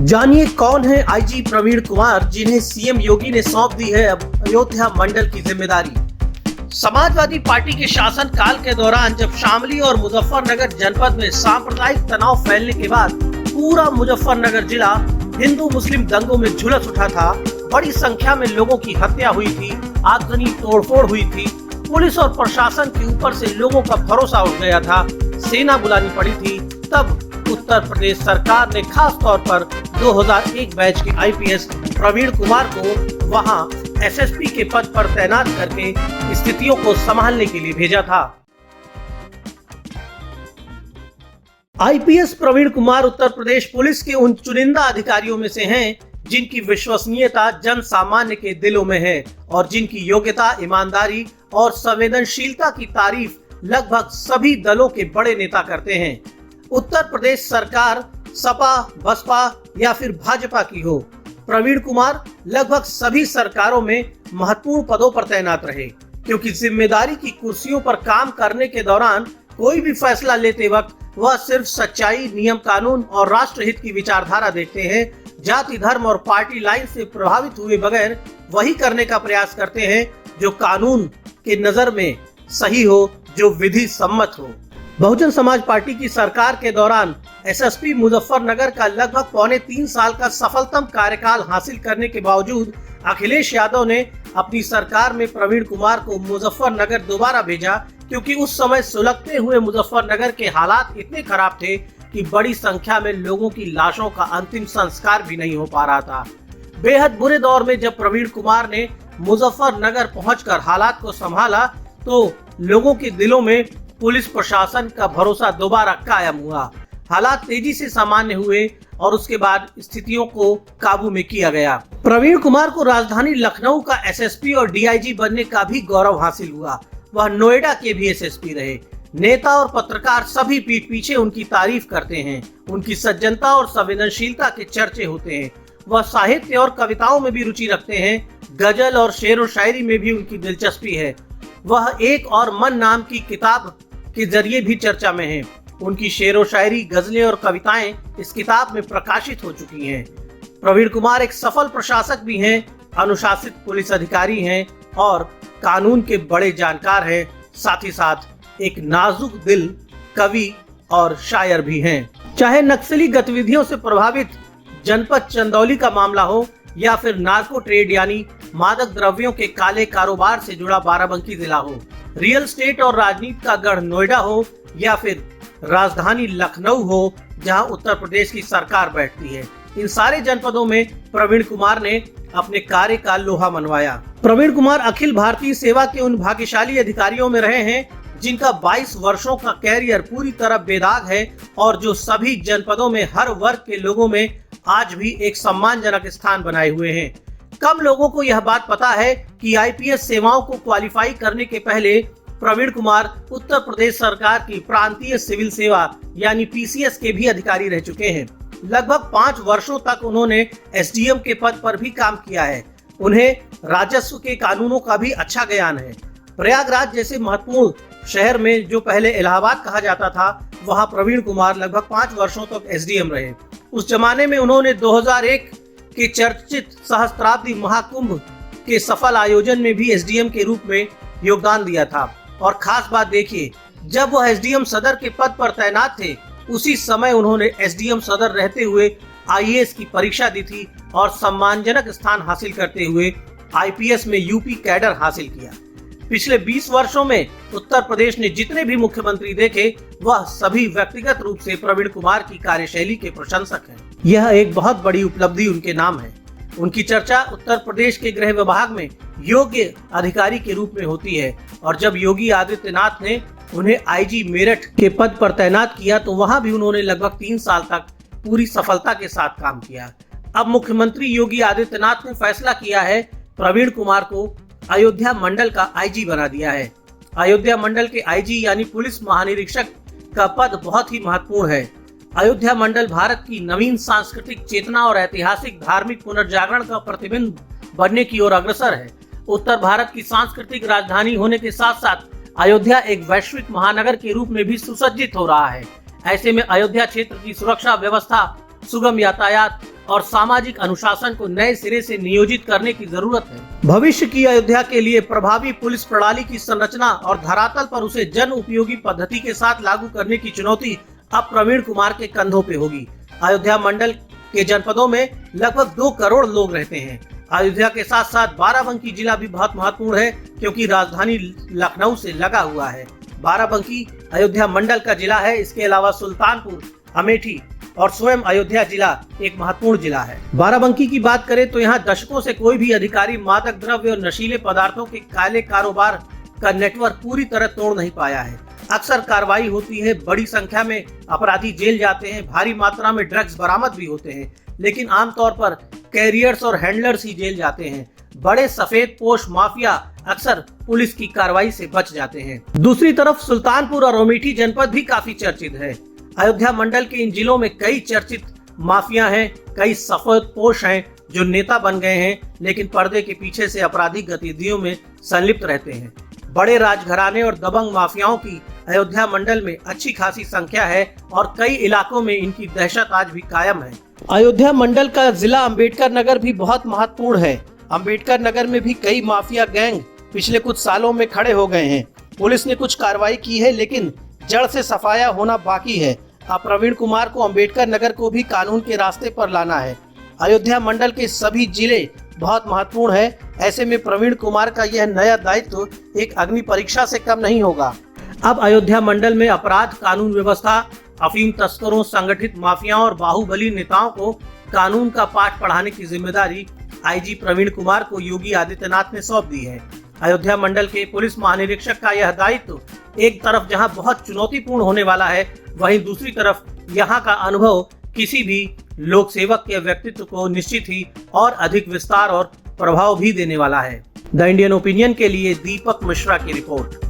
जानिए कौन है आईजी प्रवीण कुमार, जिन्हें सीएम योगी ने सौंप दी है अयोध्या मंडल की जिम्मेदारी। समाजवादी पार्टी के शासन काल के दौरान जब शामली और मुजफ्फरनगर जनपद में सांप्रदायिक तनाव फैलने के बाद पूरा मुजफ्फरनगर जिला हिंदू मुस्लिम दंगों में झुलस उठा था, बड़ी संख्या में लोगों की हत्या हुई थी, आगजनी तोड़फोड़ हुई थी, पुलिस और प्रशासन के ऊपर से लोगों का भरोसा उठ गया था, सेना बुलानी पड़ी थी, तब उत्तर प्रदेश सरकार ने खास तौर पर 2001 बैच के आईपीएस प्रवीण कुमार को वहां एसएसपी के पद पर तैनात करके स्थितियों को संभालने के लिए भेजा था। आईपीएस प्रवीण कुमार उत्तर प्रदेश पुलिस के उन चुनिंदा अधिकारियों में से हैं जिनकी विश्वसनीयता जन सामान्य के दिलों में है और जिनकी योग्यता, ईमानदारी और संवेदनशीलता की तारीफ लगभग सभी दलों के बड़े नेता करते हैं। उत्तर प्रदेश सरकार सपा, बसपा या फिर भाजपा की हो, प्रवीण कुमार लगभग सभी सरकारों में महत्वपूर्ण पदों पर तैनात रहे, क्योंकि जिम्मेदारी की कुर्सियों पर काम करने के दौरान कोई भी फैसला लेते वक्त वह सिर्फ सच्चाई, नियम कानून और राष्ट्रहित की विचारधारा देखते हैं। जाति, धर्म और पार्टी लाइन से प्रभावित हुए बगैर वही करने का प्रयास करते हैं जो कानून के नजर में सही हो, जो विधि सम्मत हो। बहुजन समाज पार्टी की सरकार के दौरान एसएसपी मुजफ्फरनगर का लगभग पौने 3 साल का सफलतम कार्यकाल हासिल करने के बावजूद अखिलेश यादव ने अपनी सरकार में प्रवीण कुमार को मुजफ्फरनगर दोबारा भेजा, क्योंकि उस समय सुलगते हुए मुजफ्फरनगर के हालात इतने खराब थे कि बड़ी संख्या में लोगों की लाशों का अंतिम संस्कार भी नहीं हो पा रहा था। बेहद बुरे दौर में जब प्रवीण कुमार ने मुजफ्फरनगर पहुंचकर हालात को संभाला तो लोगों के दिलों में पुलिस प्रशासन का भरोसा दोबारा कायम हुआ। हालात तेजी से सामान्य हुए और उसके बाद स्थितियों को काबू में किया गया। प्रवीण कुमार को राजधानी लखनऊ का एसएसपी और डीआईजी बनने का भी गौरव हासिल हुआ। वह नोएडा के भी एसएसपी रहे। नेता और पत्रकार सभी पीठ पीछे उनकी तारीफ करते हैं। उनकी सज्जनता और संवेदनशीलता के चर्चे होते हैं। वह साहित्य और कविताओं में भी रुचि रखते हैं। गजल और शेर व शायरी में भी उनकी दिलचस्पी है। वह एक और मन नाम की किताब के जरिए भी चर्चा में हैं। उनकी शेर व शायरी, गजलें और कविताएं इस किताब में प्रकाशित हो चुकी हैं। प्रवीण कुमार एक सफल प्रशासक भी हैं, अनुशासित पुलिस अधिकारी हैं और कानून के बड़े जानकार हैं। साथ ही साथ एक नाजुक दिल कवि और शायर भी हैं। चाहे नक्सली गतिविधियों से प्रभावित जनपद चंदौली का मामला हो या फिर नार्को ट्रेड यानी मादक द्रव्यों के काले कारोबार से जुड़ा बाराबंकी जिला हो, रियल एस्टेट और राजनीति का गढ़ नोएडा हो या फिर राजधानी लखनऊ हो जहां उत्तर प्रदेश की सरकार बैठती है, इन सारे जनपदों में प्रवीण कुमार ने अपने कार्य का लोहा मनवाया। प्रवीण कुमार अखिल भारतीय सेवा के उन भाग्यशाली अधिकारियों में रहे हैं जिनका 22 वर्षों का कैरियर पूरी तरह बेदाग है और जो सभी जनपदों में हर वर्ग के लोगों में आज भी एक सम्मानजनक स्थान बनाए हुए हैं। कम लोगों को यह बात पता है कि आईपीएस सेवाओं को क्वालिफाई करने के पहले प्रवीण कुमार उत्तर प्रदेश सरकार की प्रांतीय सिविल सेवा यानी पीसीएस के भी अधिकारी रह चुके हैं। लगभग 5 वर्षों तक उन्होंने एसडीएम के पद पर भी काम किया है। उन्हें राजस्व के कानूनों का भी अच्छा ज्ञान है। प्रयागराज जैसे महत्वपूर्ण शहर में जो पहले इलाहाबाद कहा जाता था, वहां प्रवीण कुमार लगभग 5 वर्षों तक एसडीएम रहे। उस जमाने में उन्होंने 2001 के चर्चित सहस्त्राब्दी महाकुंभ के सफल आयोजन में भी एसडीएम के रूप में योगदान दिया था। और खास बात देखिए, जब वह एसडीएम सदर के पद पर तैनात थे, उसी समय उन्होंने एसडीएम सदर रहते हुए आईएएस की परीक्षा दी थी और सम्मानजनक स्थान हासिल करते हुए आईपीएस में यूपी कैडर हासिल किया। पिछले 20 वर्षों में उत्तर प्रदेश ने जितने भी मुख्यमंत्री देखे, वह सभी व्यक्तिगत रूप से प्रवीण कुमार की कार्यशैली के प्रशंसक हैं। यह एक बहुत बड़ी उपलब्धि उनके नाम है। उनकी चर्चा उत्तर प्रदेश के गृह विभाग में योग्य अधिकारी के रूप में होती है और जब योगी आदित्यनाथ ने उन्हें आईजी मेरठ के पद पर तैनात किया तो वहां भी उन्होंने लगभग 3 साल तक पूरी सफलता के साथ काम किया। अब मुख्यमंत्री योगी आदित्यनाथ ने फैसला किया है, प्रवीण कुमार को अयोध्या मंडल का आईजी बना दिया है। अयोध्या मंडल के आईजी यानी पुलिस महानिरीक्षक का पद बहुत ही महत्वपूर्ण है। अयोध्या मंडल भारत की नवीन सांस्कृतिक चेतना और ऐतिहासिक धार्मिक पुनर्जागरण का प्रतिबिंब बनने की ओर अग्रसर है। उत्तर भारत की सांस्कृतिक राजधानी होने के साथ साथ अयोध्या एक वैश्विक महानगर के रूप में भी सुसज्जित हो रहा है। ऐसे में अयोध्या क्षेत्र की सुरक्षा व्यवस्था, सुगम यातायात और सामाजिक अनुशासन को नए सिरे से नियोजित करने की जरूरत है। भविष्य की अयोध्या के लिए प्रभावी पुलिस प्रणाली की संरचना और धरातल पर उसे जन उपयोगी पद्धति के साथ लागू करने की चुनौती अब प्रवीण कुमार के कंधों पे होगी। अयोध्या मंडल के जनपदों में लगभग 2 करोड़ लोग रहते हैं। अयोध्या के साथ साथ बाराबंकी जिला भी बहुत महत्वपूर्ण है, क्योंकि राजधानी लखनऊ से लगा हुआ है। बाराबंकी अयोध्या मंडल का जिला है। इसके अलावा सुल्तानपुर, अमेठी और स्वयं अयोध्या जिला एक महत्वपूर्ण जिला है। बाराबंकी की बात करें तो यहाँ दशकों से कोई भी अधिकारी मादक द्रव्य और नशीले पदार्थों के काले कारोबार का नेटवर्क पूरी तरह तोड़ नहीं पाया है। अक्सर कार्रवाई होती है, बड़ी संख्या में अपराधी जेल जाते हैं, भारी मात्रा में ड्रग्स बरामद भी होते हैं, लेकिन आमतौर पर कैरियर्स और हैंडलर्स ही जेल जाते हैं। बड़े सफेद पोश माफिया अक्सर पुलिस की कार्रवाई से बच जाते हैं। दूसरी तरफ सुल्तानपुर और अमेठी जनपद भी काफी चर्चित है। अयोध्या मंडल के इन जिलों में कई चर्चित माफिया हैं, कई सफेद पोश हैं जो नेता बन गए हैं, लेकिन पर्दे के पीछे से आपराधिक गतिविधियों में संलिप्त रहते हैं। बड़े राजघराने और दबंग माफियाओं की अयोध्या मंडल में अच्छी खासी संख्या है और कई इलाकों में इनकी दहशत आज भी कायम है। अयोध्या मंडल का जिला अंबेडकर नगर भी बहुत महत्वपूर्ण है। अंबेडकर नगर में भी कई माफिया गैंग पिछले कुछ सालों में खड़े हो गए हैं। पुलिस ने कुछ कार्रवाई की है, लेकिन जड़ से सफाया होना बाकी है। अब प्रवीण कुमार को अंबेडकर नगर को भी कानून के रास्ते पर लाना है। अयोध्या मंडल के सभी जिले बहुत महत्वपूर्ण है। ऐसे में प्रवीण कुमार का यह नया दायित्व एक अग्नि परीक्षा से कम नहीं होगा। अब अयोध्या मंडल में अपराध, कानून व्यवस्था, अफीम तस्करों, संगठित माफियाओं और बाहुबली नेताओं को कानून का पाठ पढ़ाने की जिम्मेदारी आईजी प्रवीण कुमार को योगी आदित्यनाथ ने सौंप दी है। अयोध्या मंडल के पुलिस महानिरीक्षक का यह दायित्व एक तरफ जहां बहुत चुनौतीपूर्ण होने वाला है, वहीं दूसरी तरफ यहां का अनुभव किसी भी लोक सेवक के व्यक्तित्व को निश्चित ही और अधिक विस्तार और प्रभाव भी देने वाला है। द इंडियन ओपिनियन के लिए दीपक मिश्रा की रिपोर्ट।